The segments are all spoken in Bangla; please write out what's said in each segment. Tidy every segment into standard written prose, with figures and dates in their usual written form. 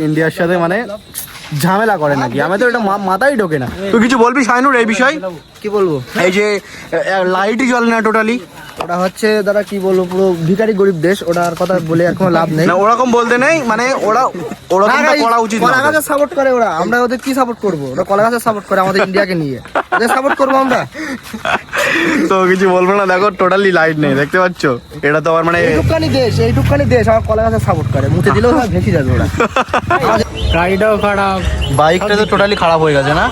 ইন্ডিয়ার সাথে মানে ঝামেলা করে নাকি, আমাদের এটা মাথায় ঢোকে না। তুই কিছু বলবি শাইনুর এই বিষয়? কি বলবো, এই যে লাইটই জ্বলে না টোটালি, ওটা হচ্ছে দাদা কি বলবো, পুরো ভিখারি গরিব দেশ, ওটার কথা বলে আর কোনো লাভ নেই। না ওরকম বলতে নেই, মানে ওরকম করা উচিত না। কলা গাছে সাপোর্ট করে ওরা, আমরা ওদের কি সাপোর্ট করবো? ওরা কলা গাছে সাপোর্ট করে আমাদের ইন্ডিয়াকে নিয়ে, ওদের সাপোর্ট করবো আমরা? তো কিছু বলবো না, দেখো টোটালি লাইট নেই, দেখতে পাচ্ছ? এটা তো আবার মানে এইটুকানি দেশ আমার কলা গাছে সাপোর্ট করে, মুছে দিলেও ভেসে যাবে ওরা। গাড়িটাও খারাপ, বাইকটা তো টোটালি খারাপ হয়ে গেছে না?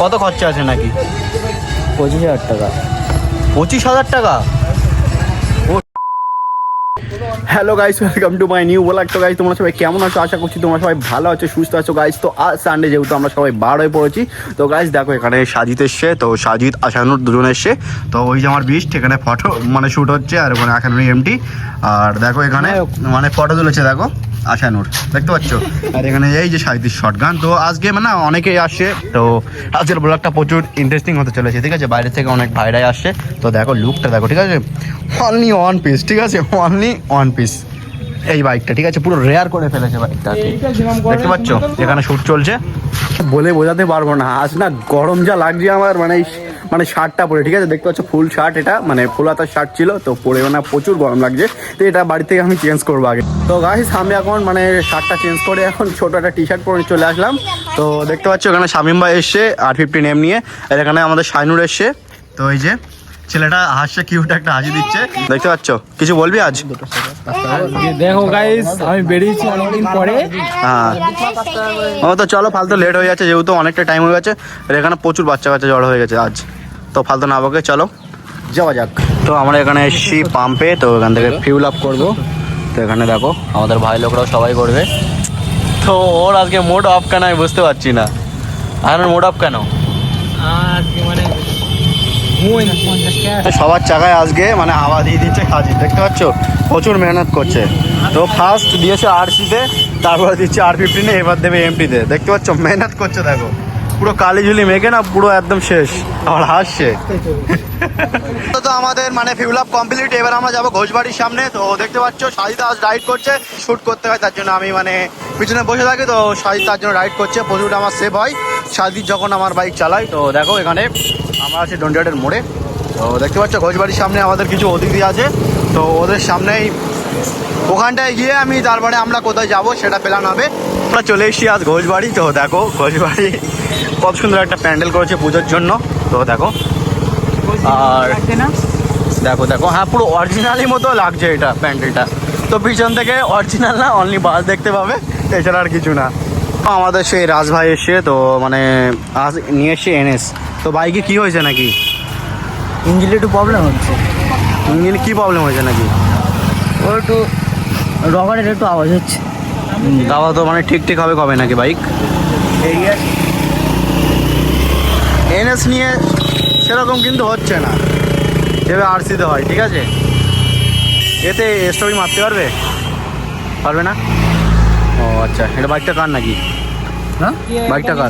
কত খরচা আছে নাকি? 25,000 টাকা। 25,000 টাকা? Hello guys, welcome to my new blog. তো গাইস তোমরা সবাই কেমন আছো? আশা করছি তোমরা সবাই ভালো আছো, সুস্থ আছো গাইস। তো আজ সানডে, যেহেতু আমরা সবাই বার হয়ে পড়েছি। তো গাইস দেখো, এখানে সাজিদ এসছে, তো সাজিদ আশানুর দুজন এসছে। তো ওই যে আমার বিস্ট, এখানে ফটো মানে শ্যুট হচ্ছে, আর ওখানে আশানুর এমটি। আর দেখো এখানে মানে ফটো তুলেছে, দেখো আশানুর, দেখতে পাচ্ছ? আর এখানে এই যে সাজিদের শটগান। তো আজকে মানে অনেকেই আসছে, তো আজকের ব্লগটা প্রচুর ইন্টারেস্টিং হতে চলেছে, ঠিক আছে? বাইরে থেকে অনেক ভাইরাই আসছে। তো দেখো লুকটা দেখো, ঠিক আছে? অনলি ওয়ান পিস, ঠিক আছে? অনলি ওয়ান পিস এই বাইকটা, ঠিক আছে? পুরো রেয়ার করে ফেলেছে বাইকটা, দেখতে পাচ্ছ? এখানে শুট চলছে, বলে বোঝাতে পারবো না। আজ না গরম যা লাগছে আমার, মানে শার্টটা পরে, ঠিক আছে? দেখতে পাচ্ছ ফুল শার্ট, এটা মানে ফুল হাতার শার্ট ছিল, তো পরে না প্রচুর গরম লাগছে। তো এটা বাড়ি থেকে আমি চেঞ্জ করবো আগে। তো গাইস আমি এখন মানে শার্টটা চেঞ্জ করে এখন ছোট একটা টি শার্ট পরে চলে আসলাম। তো দেখতে পাচ্ছ এখানে শামিম ভাই এসছে 850 এম নিয়ে, আর এখানে আমাদের শাইনুর এসছে। তো এই যে ছেলেটা হাসছে, কিউট একটা হাসি দিচ্ছে, দেখতে পাচ্ছ? কিছু বলবি আজ? দেখো গাইস আমি বেরিয়েছি অনেকদিন পরে। হ্যাঁ ও তো চলো, ফালতু লেট হয়ে যাচ্ছে, যেহেতু অনেকটা টাইম হয়ে গেছে। আর এখানে প্রচুর বাচ্চা কাচ্চা জড়ো হয়ে গেছে আজ, তো ফালতু না বকে চলো যাওয়া যাক। তো আমরা এখানে এসেছি পাম্পে, তো এখান থেকে ফিউল আপ করবো। তো এখানে দেখো আমাদের ভাই লোকরাও সবাই করবে। তো ওর আজকে মোড অফ কেন আমি বুঝতে পারছি না। আর মোড অফ কেন? মানে সবার চাকায় আজকে মানে হাওয়া দিয়ে দিচ্ছে কাজে, দেখতে পাচ্ছ? প্রচুর মেহনত করছে। তো ফার্স্ট দিয়েছে RC-তে, তারপরে দিচ্ছে R15-এ, এবার দেবে MT-তে, দেখতে পাচ্ছ? মেহনত করছে দেখো, পুরো কালি ঝুলি মেখে না পুরো একদম শেষ, আবার হাসছে। তো আমাদের মানে ফিউল আপ কমপ্লিট, এবার আমরা যাবো ঘোষবাড়ির সামনে। তো দেখতে পাচ্ছ সাজিদ আজ রাইড করছে, শ্যুট করতে হয় তার জন্য আমি মানে পিছনে বসে থাকি। তো সাজিদ তার জন্য রাইড করছে, প্রচুর আমার সেভ হয় সাজিদ যখন আমার বাইক চালাই। তো দেখো এখানে আমরা আছি ডন্ডিয়াটের মোড়ে। তো দেখতে পাচ্ছ ঘোষবাড়ির সামনে আমাদের কিছু অতিথি আছে, তো ওদের সামনেই ওখানটায় গিয়ে আমি তারপরে আমরা কোথায় যাব সেটা প্ল্যান হবে। আমরা চলে এসেছি আজ ঘোষবাড়ি। তো দেখো ঘোষবাড়ি কত সুন্দর একটা প্যান্ডেল করেছে পুজোর জন্য, তো দেখো। আর দেখো দেখো, হ্যাঁ পুরো অরিজিনালি মতো লাগছে এটা প্যান্ডেলটা। তো পিছন থেকে অরিজিনাল না, অনলি বাস দেখতে পাবে, এছাড়া আর কিছু না। আমাদের সেই রাজভাই এসে, তো মানে আজ নিয়ে এসছে NS। তো বাইকে কি হয়েছে নাকি? ইঞ্জিনে একটু প্রবলেম হচ্ছে। ইঞ্জিনে কি প্রবলেম হয়েছে নাকি? ও একটু রবারের একটু আওয়াজ হচ্ছে। দাওয়া তো মানে ঠিক হবে কবে নাকি বাইক? NS নিয়ে সেরকম কিন্তু হচ্ছে না, যেভাবে RC-তে হয়, ঠিক আছে? এতে স্টোরি মারতে পারবে না? ও আচ্ছা, এটা বাইকটা কার নাকি? হ্যাঁ বাইকটা কার?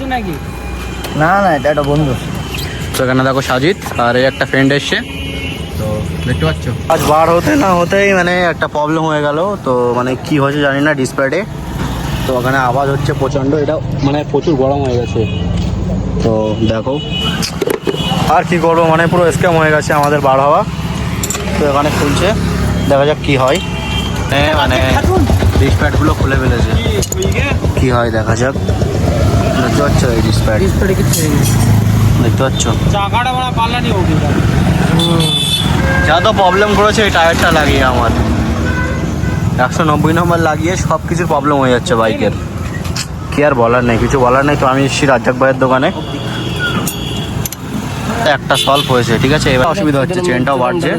না এটা একটা বন্ধু। তো এখানে দেখো সাজিদ আর এই একটা ফ্রেন্ড এসছে, তো দেখতে পাচ্ছ? আজ বার হতে না হতেই মানে একটা প্রবলেম হয়ে গেল। তো মানে কি হয়েছে জানি না ডিসপ্লেতে, তো ওখানে আওয়াজ হচ্ছে প্রচণ্ড, এটা মানে প্রচুর গরম হয়ে গেছে। তো দেখো আর কি করবো, মানে পুরো স্ক্যাম হয়ে গেছে আমাদের বার হওয়া। তো এখানে খুলছে, দেখা যাক কি হয়। মানে ডিসপ্যাডগুলো খুলে ফেলেছে, কি হয় দেখা যাক। দেখতে পাচ্ছ এই ডিসপ্যাড, দেখতে পাচ্ছ? যা তো প্রবলেম করেছে এই টায়ারটা লাগিয়ে আমার 190 নম্বর লাগিয়ে সব কিছুর প্রবলেম হয়ে যাচ্ছে বাইকের। কি আর বলার নেই, কিছু বলার নেই। তো আমি এসেছি রাজ্জাক ভাইয়ের দোকানে, একটা সলভ হয়েছে, ঠিক আছে? এবার অসুবিধা হচ্ছে, চেনটাও বাড়ছে,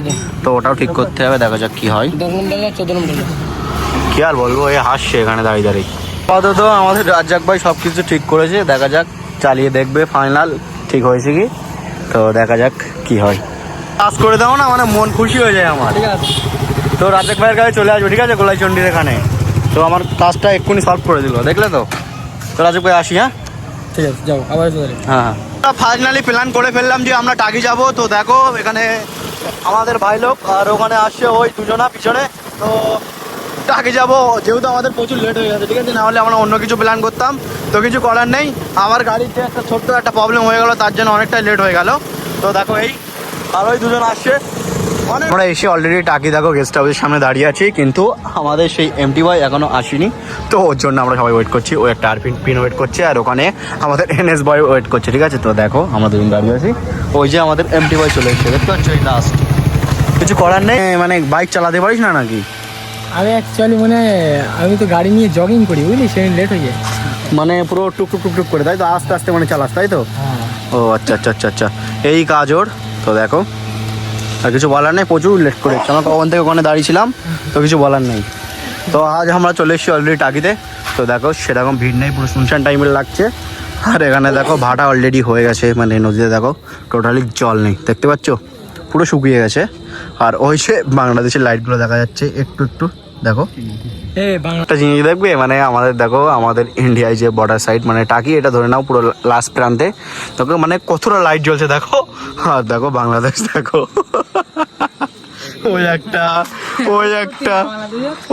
তো ওটাও ঠিক করতে হবে, দেখা যাক কি হয়। কি আর বলবো, এই হাসছে এখানে দাঁড়িয়ে দাঁড়িয়ে। আপাতত আমাদের রাজ্জাক ভাই সব কিছু ঠিক করেছে, দেখা যাক, চালিয়ে দেখবে ফাইনাল ঠিক হয়েছে কি। তো দেখা যাক কি হয়। কাজ করে দাও না, মানে মন খুশি হয়ে যায় আমার। ঠিক আছে, তো রাজ্জাক ভাইয়ের কাছে চলে আসবে, ঠিক আছে? গোলাইচন্ডির এখানে। তো আমার কাজটা এক্ষুনি সলভ করে দিল, দেখলে তো? তো রাজ্জাক ভাই আসি, হ্যাঁ ঠিক আছে, যাও আবার। হ্যাঁ ফাইনালি প্ল্যান করে ফেললাম যে আমরা টাকি যাব। তো দেখো এখানে আমাদের ভাই লোক, আর ওখানে আসছে ওই দুজনা পিছনে। তো টাকে যাবো, যেহেতু আমাদের প্রচুর লেট হয়ে গেছে, ঠিক আছে, নাহলে আমরা অন্য কিছু প্ল্যান করতাম, তো কিছু করার নেই। আমার গাড়িতে একটা ছোট্ট একটা প্রবলেম হয়ে গেল, তার জন্য অনেকটাই লেট হয়ে গেল। তো দেখো এই আরোই দুজন আসছে। আমরা এসে অলরেডি টাকি দেখো গেস্ট হাউসের সামনে দাঁড়িয়ে আছি, কিন্তু আমাদের সেই এমটি বয় এখনো আসেনি, তো ওর জন্য আমরা সবাই ওয়েট করছি। ও একটা আরপিন পিন ওয়েট করছে, আর ওখানে আমাদের এনএস বয় ওয়েট করছে, ঠিক আছে। তো দেখো আমরা দুজন দাঁড়িয়ে আছি, ওই যে আমাদের এমটি বয় চলে এসেছে, দেখতে পাচ্ছ, এই লাস্ট। কিছু করার নেই, মানে বাইক চালাতে পারিস না নাকি? আমি অ্যাকচুয়ালি মানে আমি তো গাড়ি নিয়ে জগিং করি, বুঝলি, সেই লেট হয়ে যায়। মানে পুরো টুক টুক টুক টুক করে, তাই তো, আস্তে আস্তে মানে চালাস, তাই তো? হ্যাঁ। ও আচ্ছা আচ্ছা আচ্ছা আচ্ছা, এই কাজ ওর। তো দেখো আর কিছু বলার নেই, প্রচুর লেট করেছে, আমরা কখন থেকে ওখানে দাঁড়িয়েছিলাম, তো কিছু বলার নেই। তো আজ আমরা চলে এসেছি অলরেডি টাকিতে। তো দেখো সেরকম ভিড় নেই, পুরো শুনশান টাইমের লাগছে। আর এখানে দেখো ভাটা অলরেডি হয়ে গেছে, মানে নদীতে দেখো টোটালি জল নেই, দেখতে পাচ্ছ, পুরো শুকিয়ে গেছে। আর ওই যে বাংলাদেশের লাইটগুলো দেখা যাচ্ছে একটু একটু, দেখো। একটা জিনিস দেখবে, মানে আমাদের দেখো, আমাদের ইন্ডিয়ায় যে বর্ডার সাইড মানে টাকি, এটা ধরে নাও পুরো লাস্ট প্রান্তে, দেখো মানে কতটা লাইট জ্বলছে দেখো। আর দেখো বাংলাদেশ দেখো, ওই একটা ওই একটা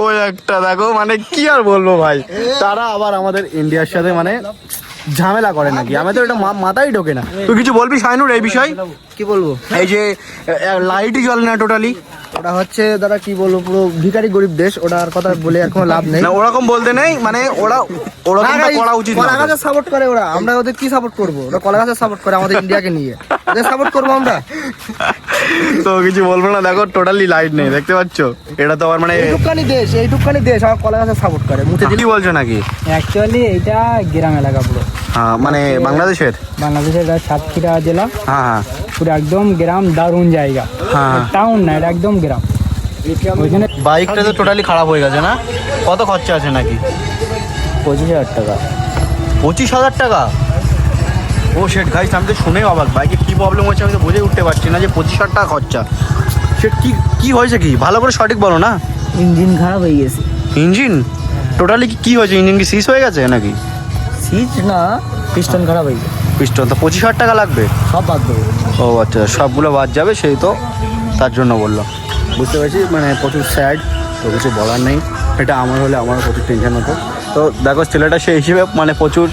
ওই একটা দেখো, মানে কি আর বলবো ভাই, তারা আবার আমাদের ইন্ডিয়ার সাথে মানে ঝামেলা করে নাকি, আমি তো এটা মাথায় ঢোকে না। তুই কিছু বলবি শাইনুর এই বিষয়? কি বলবো, এই যে লাইটই জ্বলে না টোটালি, ওটা হচ্ছে দাদা কি বলবো, পুরো ভিখারি গরিব দেশ, ওটার কথা বলে আর কোনো লাভ নেই। না ওরকম বলতে নেই, মানে ওরকম করা উচিত না। কলা গাছের সাপোর্ট করে ওরা, আমরা ওদের কি সাপোর্ট করবো? ওরা কলা গাছের সাপোর্ট করে আমাদের ইন্ডিয়াকে নিয়ে, ওদের সাপোর্ট করবো আমরা? তো কিছু বলবো না, দেখো টোটালি লাইট নেই, দেখতে পাচ্ছ, এটা তো আবার মানে এইটুকখানি দেশ আমার কলা গাছের সাপোর্ট করে, মুখে কি বলছো নাকি? অ্যাকচুয়ালি এটা গ্রাম এলাকা পুরো, হ্যাঁ মানে বাংলাদেশের বাংলাদেশের সাতক্ষীরা জেলা, হ্যাঁ হ্যাঁ পুরো একদম গ্রাম, দারুণ জায়গা, হ্যাঁ। টাউন না, এটা একদম গ্রাম। ওইখানে বাইকটা তো টোটালি খারাপ হয়ে গেছে না? কত খরচা আছে নাকি? 25,000 টাকা। 25,000 টাকা? ও শেট গাইস, আমি তো শুনে অবাক, বাইকে কি প্রবলেম হচ্ছে আমি তো বুঝে উঠতে পারছি না, যে 25,000 টাকা খরচা। সেট কি কি হয়েছে, কি ভালো করে সঠিক বলো না। ইঞ্জিন খারাপ হয়ে গেছে। ইঞ্জিন টোটালি কি হয়েছে? ইঞ্জিন কি সিজ হয়ে গেছে নাকি? সিজ না, পিস্টন খারাপ হয়ে গেছে। পিস্টন তো 25,000 টাকা লাগবে? সব বাদ দেবো। ও আচ্ছা, সবগুলো বাদ যাবে, সেই তো তার জন্য বললাম, বুঝতে পারছি, মানে প্রচুর স্যাড, তো কিছু বলার নেই। এটা আমার হলে আমারও প্রচুর টেনশন হতো। তো দেখো ছেলেটা সেই হিসেবে মানে প্রচুর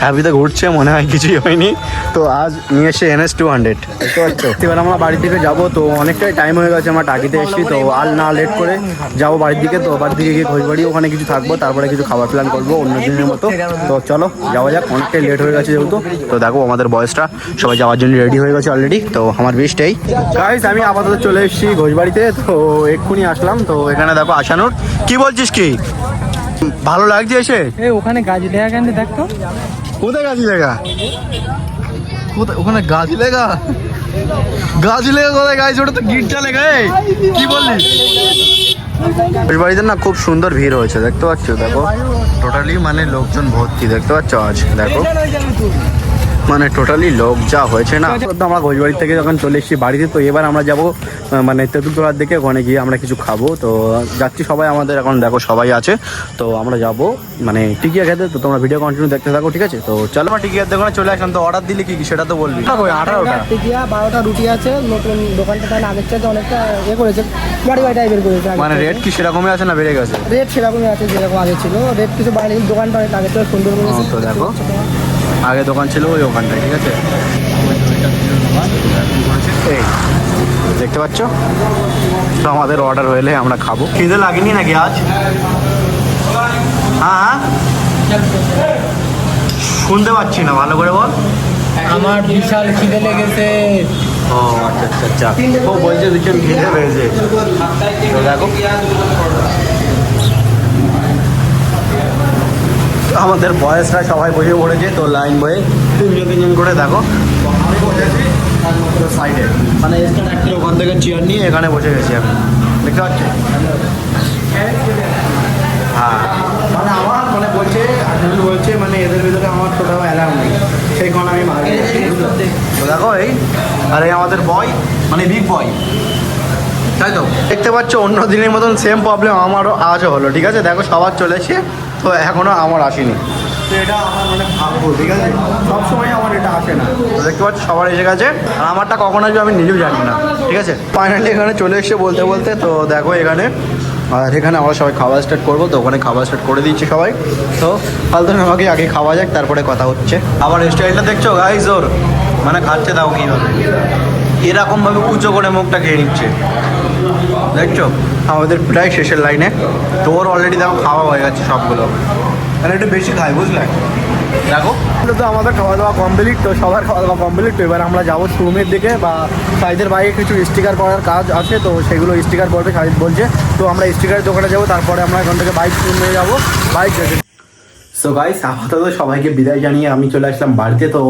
হ্যাপিতে ঘুরছে, মনে হয় কিছুই হয়নি। তো আজ নিয়ে এসে NS 200, বুঝতে পারছো। এবার আমরা বাড়ির দিকে যাবো, তো অনেকটাই টাইম হয়ে গেছে, আমরা টাকিতে এসেছি, তো আর না লেট করে যাবো বাড়ির দিকে। তো বাড়ির দিকে গিয়ে খোঁজবাড়ি ওখানে কিছু থাকবো, তারপরে কিছু খাবার প্ল্যান করবো অন্য দিনের মতো। তো চলো যাওয়া যাক, অনেকটাই লেট হয়ে গেছে যেহেতু। তো দেখো আমাদের বয়সটা সবাই যাওয়ার জন্য রেডি হয়ে গেছে অলরেডি। তো আমার বেস্টটাই গাইস, আমি আপাতত চলে এসেছি ঘোষবাড়িতে, তো এক্ষুনি আসলাম। তো এখানে দেখো আসানুর, কি বলছিস, কি ভালো লাগছে এসে? ওখানে গাছ লেখা কেন দেখতো? কোথায় গাছি লেগা? ওখানে গাছি লেগা? গাছি লেগা কোথায় গাইছে? ওটা তো গির্জা লেগা। কি বললি? ওই বাড়িতে না খুব সুন্দর ভিড় হয়েছে, দেখতে পাচ্ছ, দেখো টোটালি মানে লোকজন ভর্তি, দেখতে পাচ্ছ আজ, দেখো মানে টোটালি লোক যা হয়েছে না। তো আমরা ঘোষবাড়ি থেকে যখন চলে এসেছি বাড়িতে, তো এবার আমরা যাবো মানে তেঁতুলতলার দিকে, ওখানে গিয়ে আমরা কিছু খাবো। তো যাচ্ছি সবাই, আমাদের এখন দেখো সবাই আছে, তো আমরা যাবো মানে টিকিয়া খেতে। তো তোমরা ভিডিও কন্টিনিউ দেখতে থাকো, ঠিক আছে। তো চলো আমরা টিকিয়ার দোকানে চলে আসলাম। তো অর্ডার দিলে কি সেটা তো বলবি। 18টা টিকিয়া, 12টা রুটি আছে, নতুন দোকানটা তাহলে আগের চাইতে অনেকটা করেছে, বাড়ি বাড়ি টাইপের করেছে। মানে রেট কি সেরকমই আছে না বেড়ে গেছে? রেট সেরকমই আছে যেরকম আগে ছিল, রেট কিছু বাড়ি, দোকানটা অনেক আগের থেকে সুন্দর করেছে। তো দেখো আগে দোকান ছিল ওই ওখানটায়, ঠিক আছে, এই দেখতে পাচ্ছ। তো আমাদের অর্ডার হলে আমরা খাবো। খিদে লাগেনি নাকি আজ? হ্যাঁ শুনতে পাচ্ছি না, ভালো করে বল। আমার বিশাল খিদে লেগেছে। ও আচ্ছা আচ্ছা আচ্ছা, ও বলছে ভীষণ খিদে পেয়েছে। তো দেখো আমাদের বয়সরা সবাই বসে পড়েছে, তো লাইন বয়ে তিনজন করে দেখো সাইডে, মানে একটা ওখান থেকে চেয়ার নিয়ে এখানে বসে গেছি আমি, দেখতে পাচ্ছি। হ্যাঁ মানে আমার মানে বলছে মানে এদের ভিতরে আমার কোথাও অ্যালাউ নেই, সেই কারণে আমি মার গেছি। তো দেখো এই, আর এই আমাদের বয় মানে বিগ বয়, তাই তো দেখতে পাচ্ছ। অন্য দিনের মতন সেম প্রবলেম আমারও আজও হলো, ঠিক আছে। দেখো সবার চলেছে, তো এখনও আমার আসেনি। তো এটা আমার মানে ভাগ্য, ঠিক আছে, সবসময় আমার এটা আসে না। তো দেখতে পাচ্ছি সবার এসে গেছে, আর আমারটা কখন আসবে আমি নিজেও জানি না, ঠিক আছে। ফাইনালি এখানে চলে এসে বলতে বলতে, তো দেখো এখানে আর এখানে আমরা সবাই খাওয়া স্টার্ট করবো, তো ওখানে খাওয়া স্টার্ট করে দিচ্ছে সবাই। তো ফালতু আমাকে আগে খাওয়া যাক, তারপরে কথা হচ্ছে। আবার স্টাইলটা দেখছো গাইস ওর, মানে খাচ্ছে দাও কীভাবে এরকমভাবে উঁচু করে মুখটা খেয়ে নিচ্ছে, দেখছো? আমাদের প্রায় শেষের লাইনে, তো ওর অলরেডি দেখো খাওয়া হয়ে গেছে সবগুলো, মানে একটু বেশি খাই বুঝলে। দেখো তো আমাদের খাওয়া দাওয়া কমপ্লিট, তো সবার খাওয়া দাওয়া কমপ্লিট। তো এবার আমরা যাবো শোরুমের দিকে, বা সাইদের বাইরে কিছু স্টিকার করার কাজ আছে, তো সেগুলো স্টিকার করবে সাইদ বলছে। তো আমরা স্টিকারের দোকানে যাবো, তারপরে আমরা এখান থেকে বাইক নিয়ে যাবো, বাইক দেখে। সো গাইস, আপাতত সবাইকে বিদায় জানিয়ে আমি চলে আসলাম বাড়িতে। তো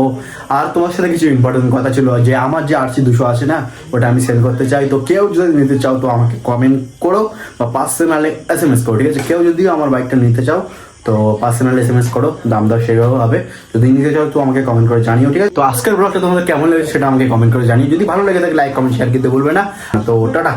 আর তোমার সাথে কিছু ইম্পর্টেন্ট কথা ছিল, যে আমার যে RC 200 আছে না, ওটা আমি সেল করতে চাই। তো কেউ যদি নিতে চাও তো আমাকে কমেন্ট করো বা পার্সোনালে SMS করো, ঠিক আছে? কেউ যদি আমার বাইকটা নিতে চাও তো পার্সোনাল SMS করো, দাম দর সেভাবে হবে। যদি নিতে চাও তো আমাকে কমেন্ট করে জানিও, ঠিক আছে? তো আজকের ব্লগটা তোমাদের কেমন লেগেছে সেটা আমাকে কমেন্ট করে জানিও। যদি ভালো লেগে থাকে লাইক কমেন্ট শেয়ার করতে ভুলবে না। তো টাটা।